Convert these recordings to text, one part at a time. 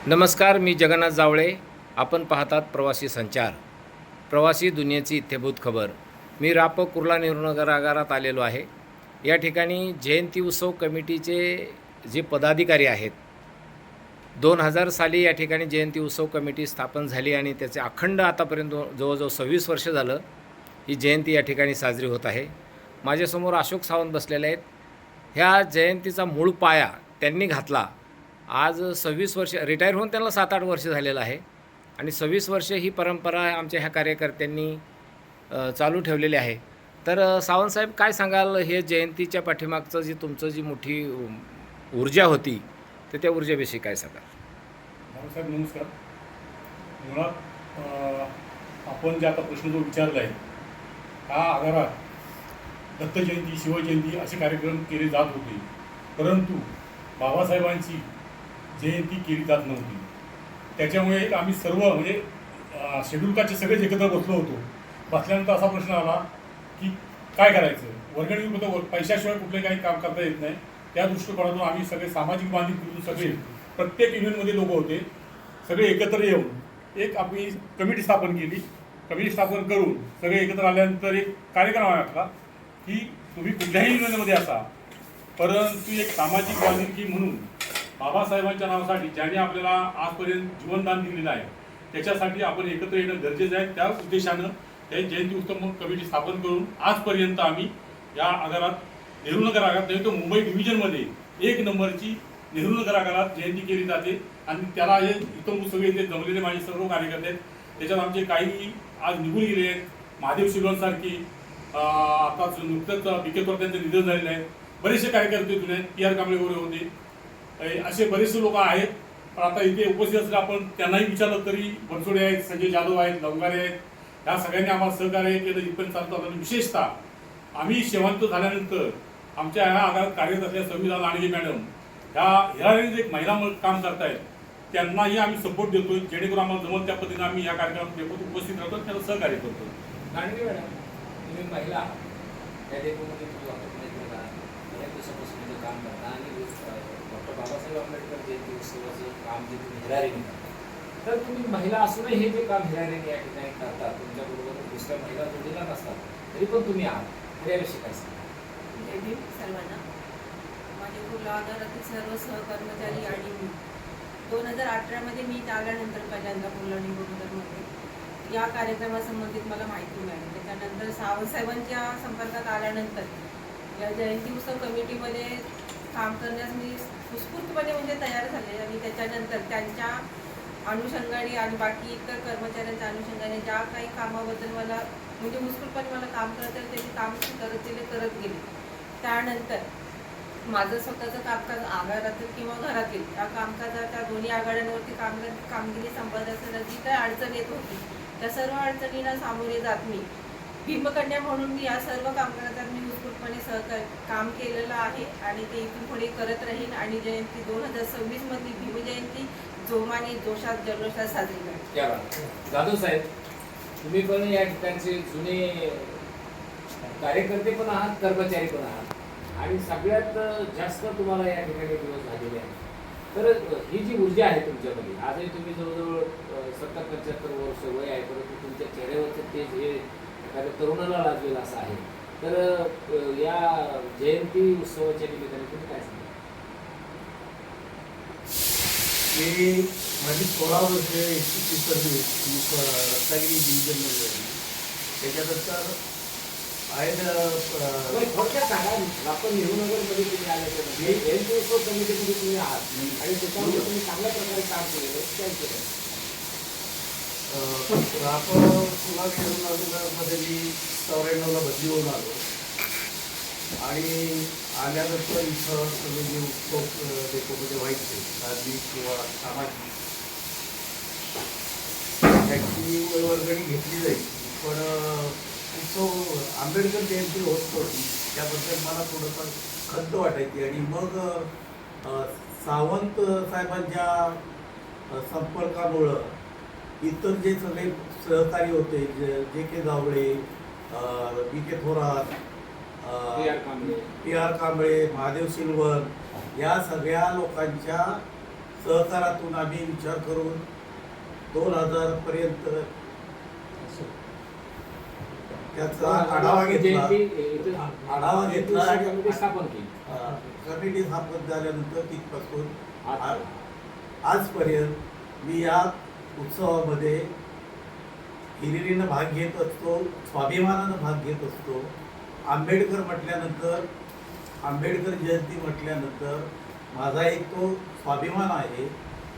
नमस्कार, मी जगन्नाथ जावळे. आपण पाहतात प्रवासी संचार, प्रवासी दुनियेची इत्थंभूत खबर. मी कुर्ला निवडणुकागारात आलेलो आहे. या ठिकाणी जयंती उत्सव कमिटीचे जे पदाधिकारी आहेत, 2000 साली या ठिकाणी जयंती उत्सव कमिटी स्थापन झाली आणि त्याचे अखंड आतापर्यंत जवळजवळ 26 वर्ष झालं ही जयंती या ठिकाणी साजरी होत आहे. माझ्यासमोर अशोक सावंत बसलेले आहेत. ह्या जयंतीचा मूळ पाया त्यांनी घातला. आज 26 वर्ष रिटायर होऊन त्यांना 7-8 वर्ष झालेलं आहे आणि 26 वर्ष ही परंपरा आमच्या ह्या कार्यकर्त्यांनी चालू ठेवलेली आहे. तर सावंतसाहेब, काय सांगाल, हे जयंतीच्या पाठीमागचं जी तुमचं जी मोठी ऊर्जा होती, तर त्या ऊर्जेविषयी काय सांगाल? साहेब नमस्कार. मुळात आपण जे आता प्रश्न जो विचारला आहे, हा आगारात दत्तजयंती, शिवजयंती असे कार्यक्रम केले जात होते, परंतु बाबासाहेबांची जयंती केली जात नव्हती. त्याच्यामुळे एक आम्ही सर्व म्हणजे शेड्यूल कास्टचे सगळेच एकत्र बसलो होतो. बसल्यानंतर असा प्रश्न आला की काय करायचं. वर्गणी पैशाशिवाय कुठलंही काही काम करता येत नाही. त्या दृष्टिकोनातून आम्ही सगळे सामाजिक बांधील करून सगळे प्रत्येक युनियनमध्ये लोक होते, सगळे एकत्र येऊन एक आपली कमिटी स्थापन केली. कमिटी स्थापन करून सगळे एकत्र आल्यानंतर एक कार्यक्रम आखला की तुम्ही कुठल्याही युनियनमध्ये असा, परंतु एक सामाजिक बांधिलकी म्हणून बाबासाहेबांच्या नावासाठी ज्याने आपल्याला आजपर्यंत जीवनदान दिलेलं आहे, त्याच्यासाठी आपण एकत्र येणं गरजेचं आहे. त्या उद्देशानं हे जयंती उत्सव कमिटी स्थापन करून आजपर्यंत आम्ही या आगारात नेहरूनगर आगारात नाही तर मुंबई डिव्हिजनमध्ये 1 नंबरची नेहरूनगर आगारात जयंती केली जाते. आणि त्याला हे इथं सगळे इथे जमलेले माझे सर्व कार्यकर्ते आहेत. त्याच्यात आमचे काही आज निघून गेले आहेत. महादेव शिलवणसारखी आताच नुकतंच बिकेतवर त्यांचं निधन झालेलं आहे. बरेचसे कार्यकर्ते जुने PR कांबळे वगैरे होते, असे बरेचसे लोक आहेत. पण आता इथे उपस्थित असले आपण त्यांनाही विचारलं तरी बनसोडे आहेत, संजय जाधव आहेत, लवंगारे आहेत, ह्या सगळ्यांनी आम्हाला सहकार्य केलं इथपर्यंत चालतो. आणि विशेषतः आम्ही शेवंत झाल्यानंतर आमच्या ह्या आगारात कार्यरत असलेल्या संविधान लांडगे मॅडम ह्या एक महिला काम करतायत, त्यांनाही आम्ही सपोर्ट देतोय. जेणेकरून आम्हाला जमल त्या पद्धतीने आम्ही या कार्यक्रमात उपस्थित राहतो, त्यांना सहकार्य करतो. लांडगे मॅडम, तुम्ही महिला त्या डेपोमध्ये काम करता आणि डॉक्टर बाबासाहेब आंबेडकर जयंती उत्सवाचं काम जे तुम्ही हिरारीने करता, तर तुम्ही महिला असूनही हे जे काम हिरारीने या ठिकाणी करता, तुमच्याबरोबर दुसऱ्या महिला जोडीला नसतात तरी पण तुम्ही आहात, तर याविषयी काय सांगा? जय भीम सर्वांना. माझे कुर्ला आगारातील सर्व सहकर्मचारी आणि 2018मध्ये मी आल्यानंतर पहिल्यांदा कुर्ला निवडणुकीमध्ये या कार्यक्रमासंबंधित मला माहिती मिळाली. त्याच्यानंतर सावंतसाहेबांच्या संपर्कात आल्यानंतर या जयंती उत्सव कमिटीमध्ये काम करण्यास मी उत्स्फूर्तपणे म्हणजे तयार झाले. आणि त्याच्यानंतर त्यांच्या अनुषंगाने आणि बाकी इतर कर्मचाऱ्यांच्या अनुषंगाने ज्या काही कामाबद्दल मला म्हणजे उत्स्फूर्तपणे मला काम करता येईल त्याची काम करत गेले. त्यानंतर माझं स्वतःचं कामकाज आगारातील किंवा घरातील या कामकाजाच्या दोन्ही आघाड्यांवरती कामगिरी संपादन असताना जी काही अडचण येत होती, त्या सर्व अडचणींना सामोरे जात मी भीमकन्या म्हणून मी या सर्व कामकाजात मी उत्स्फूर्तपणे काम केलेलं आहे आणि ते इथून पुढे करत राहीन. आणि जयंती 2026 मधली भीमजयंती जोमाने जोशात जल्लोषात साजरी करेन. जाधव साहेब, तुम्ही पण या ठिकाणचे जुने कार्यकर्ते पण आहात, कर्मचारी पण आहात आणि सगळ्यात जास्त तुम्हाला या ठिकाणी दिवस झालेले आहेत. तर ही जी ऊर्जा आहे तुमच्यामध्ये, आजही तुम्ही जवळजवळ 70-75 वर्ष वय आहे, परंतु तुमच्या चेहऱ्यावरचं तेज हे एखाद्या तरुणाला लाजलेलं असं आहे. तर या जयंती उत्सवाच्या निमित्ताने तुम्ही काय सांगा? मी माझी 16 वर्ष एसटी सर्व्हिस रत्नागिरी डिव्हिजनमध्ये झाली. त्याच्यानंतर थोडक्यात सांगा, आपण नेहरूनगरमध्ये तुम्ही आल्याच्यामध्ये जयंती उत्सव कमिटीमध्ये तुम्ही आहात आणि त्याच्यामध्ये तुम्ही चांगल्या प्रकारे काम केलेलं आहे, काय केलं? पुन्हा नेहरूनगरमध्ये मी 94ला बदली होऊन आलो आणि आल्यानंतर इथं सगळे जे उत्सव डेपोमध्ये व्हायचे धार्मिक किंवा सामाजिक त्याची वर्गणी घेतली जाईल. पण उत्सव आंबेडकर जयंती होत होती त्याबद्दल मला थोडंफार खंत वाटायची. आणि मग सावंत साहेबांच्या संपर्कामुळं इतर जे सगळे सहकारी होते, J K Jawale, BK Thorat, PR Kamble, Mahadev सिल्वर, या सगळ्या लोकांच्या सहकारातून आम्ही विचार करून 2000 पर्यंत त्याचा आढावा घेतला आणि कमिटी स्थापन केली. कमिटी स्थापन झाल्यानंतर तिथपासून आजपर्यंत मी या उत्सवामध्ये हिरिरीनं भाग घेत असतो, स्वाभिमानानं भाग घेत असतो. आंबेडकर म्हटल्यानंतर, आंबेडकर जयंती म्हटल्यानंतर माझा एक तो स्वाभिमान आहे.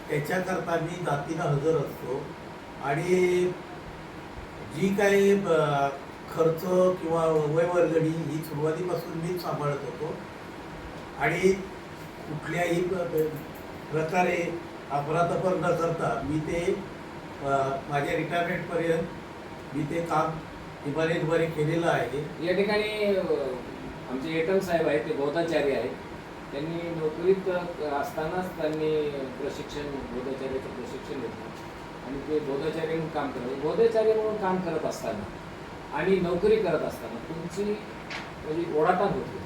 त्याच्याकरता मी जातीनं हजर असतो आणि जी काही खर्च किंवा वयवर्गणी ही सुरुवातीपासून मीच सांभाळत होतो आणि कुठल्याही प्रकारे अफरातफर न करता मी ते माझ्या रिटायरमेंटपर्यंत मी ते काम इमारतीद्वारे केलेलं आहे. या ठिकाणी आमचे एटम साहेब आहेत, ते बौद्धाचार्य आहेत. त्यांनी नोकरीत असतानाच त्यांनी बौद्धाचार्याचं प्रशिक्षण घेतलं आणि ते बौद्धाचार्य म्हणून काम करत. बौद्धाचार्य म्हणून काम करत असताना आणि नोकरी करत असताना तुमची म्हणजे ओढाताण होत होती.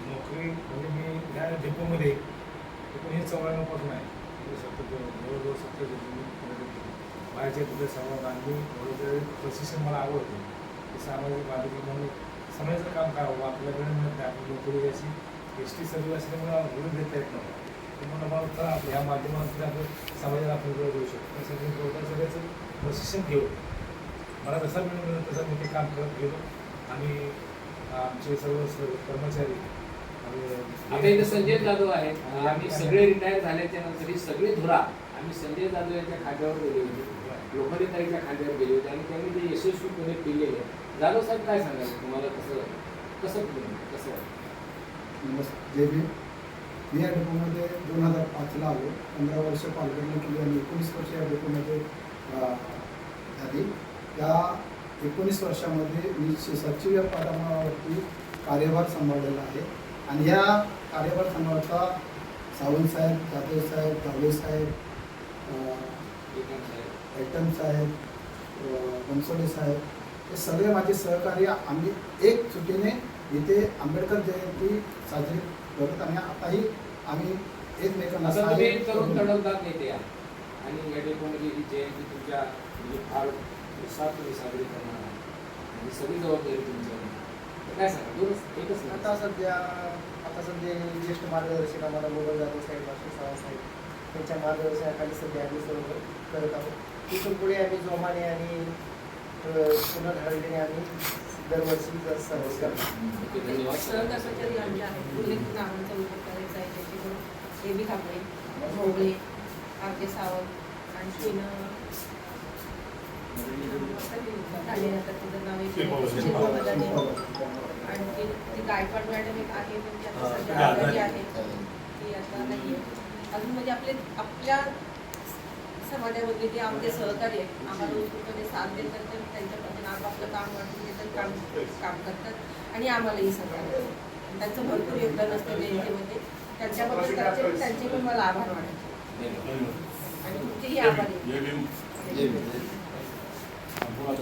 नोकरी म्हणजे मी या डेपोमध्ये 1994 पासून आहे. जवळजवळ 70 बाहेरच्या तिथे सर्व आणि प्रशिक्षण मला आवडतं. ते सामाजिक बांधिलकी म्हणून समाजाचं काम करावं आपल्याकडे म्हणत नाही. आपली नोकरी अशी एस टी सर्व्हिस असल्यामुळे घडून देता येत नव्हतं. पण मला वाटतं आपल्या ह्या माध्यमातून आपण समाजाला आपण वेळ देऊ शकतो. त्यासाठी मी सगळ्याचं प्रशिक्षण घेऊ. मला जसा वेळ मिळेल तसा मी ते काम करत गेलो आणि आमचे सर्व कर्मचारी आता इथे संजय जाधव आहेत. आम्ही सगळे रिटायर झाल्याच्या नंतर ही सगळी धुरा आम्ही संजय जाधव यांच्या खांद्यावर गेले होते, लोखंडेताईच्या खांद्यावर गेले होते आणि त्यांनी ते यशस्वीपणे पिलेले. जाधव साहेब काय सांगाल तुम्हाला, कसं वाटतं? नमस्ते. मी या डेपोमध्ये 2005ला आलो. 15 वर्ष पालघरला केली आणि 19 वर्ष या डेपोमध्ये झाली. त्या 19 वर्षामध्ये मी सचिव या पदावरती कार्यभार सांभाळलेला आहे आणि या कार्यभार सांभाळता सावंतसाहेब, जाधवसाहेब, धावलेसाहेब, एटम साहेब, बनसोडे साहेब हे सगळे माझे सहकारी. आम्ही एक सुटीने इथे आंबेडकर जयंती साजरी करत आणि आताही आम्ही एकमेकांना तुम्ही तरुण तडफदार नेते आहात आणि या डेपोमध्ये ही जयंती तुमच्या म्हणजे फार उत्साहात तुम्ही साजरी करणार आहात आणि सगळी जबाबदारी तुमच्यावर. काय सांगा एकच आता सध्या ज्येष्ठ मार्गदर्शक आम्हाला मोबाईल जाधव साहेब, साहेब त्यांच्या मार्गदर्शनाखाली सध्या आम्ही सर्व करत आहोत. तिथून पुढे आम्ही जोमाने आणि पुनर्धारणेने आम्ही दरवर्षी सर्विस करतो. धन्यवाद. सहकर्मचारी आमचे आहेत. उल्लेख नावांचा उल्लेख करायचा आहे. त्याच्याकडून एबी खापरे, भोगळे, आरके सावंत, आणखीन आणखी ती गायकवाड मॅडम एक आहे, म्हणजे आता सध्या आजारी आहे, ती आता नाही आहे. अजून म्हणजे आपल्या समाजामधले जे आमचे सहकारी आहेत, आम्हाला उत्स्फूर्तपणे साथ देतात, तर त्यांच्या पद्धतीने आपापलं काम वाटून देतात, काम करतात आणि आम्हालाही सहकार्य. त्यांचं भरपूर योगदान असतं जयंतीमध्ये. त्यांच्याबद्दल त्यांचे पण मला आभार वाटतात आणि तुमचेही आभार आहे.